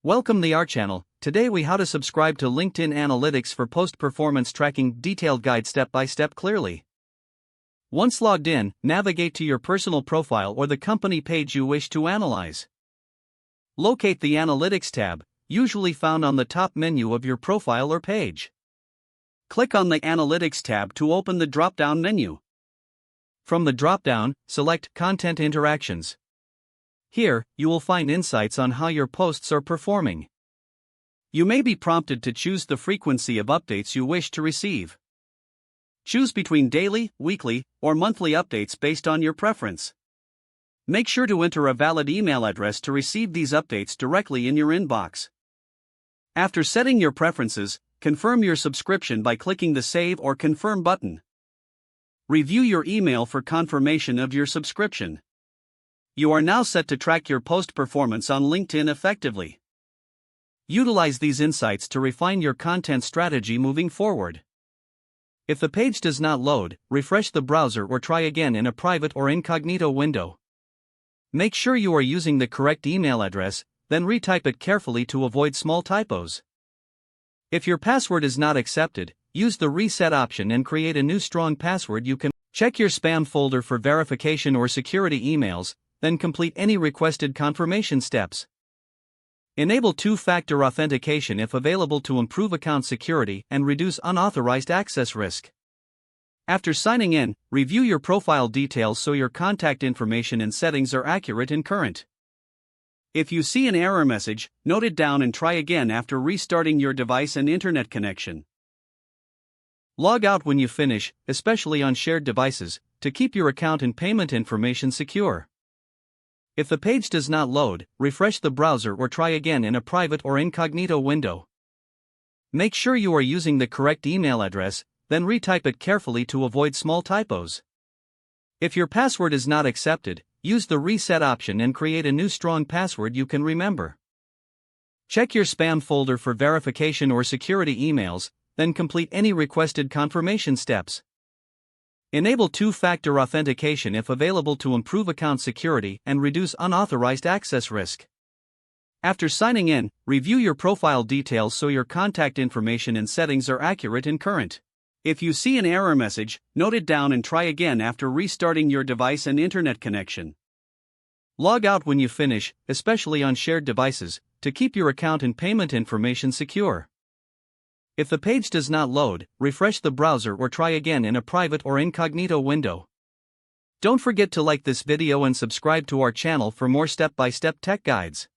Welcome to our channel. Today we how to subscribe to LinkedIn Analytics for post-performance tracking, detailed guide step by step clearly. Once logged in, navigate to your personal profile or the company page you wish to analyze. Locate the Analytics tab, usually found on the top menu of your profile or page. Click on the Analytics tab to open the drop-down menu. From the drop-down, select Content Interactions. Here, you will find insights on how your posts are performing. You may be prompted to choose the frequency of updates you wish to receive. Choose between daily, weekly, or monthly updates based on your preference. Make sure to enter a valid email address to receive these updates directly in your inbox. After setting your preferences, confirm your subscription by clicking the Save or Confirm button. Review your email for confirmation of your subscription. You are now set to track your post performance on LinkedIn effectively. Utilize these insights to refine your content strategy moving forward. If the page does not load, refresh the browser or try again in a private or incognito window. Make sure you are using the correct email address, then retype it carefully to avoid small typos. If your password is not accepted, use the reset option and create a new strong password. You can check your spam folder for verification or security emails, then complete any requested confirmation steps. Enable two-factor authentication if available to improve account security and reduce unauthorized access risk. After signing in, review your profile details so your contact information and settings are accurate and current. If you see an error message, note it down and try again after restarting your device and internet connection. Log out when you finish, especially on shared devices, to keep your account and payment information secure. If the page does not load, refresh the browser or try again in a private or incognito window. Make sure you are using the correct email address, then retype it carefully to avoid small typos. If your password is not accepted, use the reset option and create a new strong password you can remember. Check your spam folder for verification or security emails, then complete any requested confirmation steps. Enable two-factor authentication if available to improve account security and reduce unauthorized access risk. After signing in, review your profile details so your contact information and settings are accurate and current. If you see an error message, note it down and try again after restarting your device and internet connection. Log out when you finish, especially on shared devices, to keep your account and payment information secure. If the page does not load, refresh the browser or try again in a private or incognito window. Don't forget to like this video and subscribe to our channel for more step-by-step tech guides.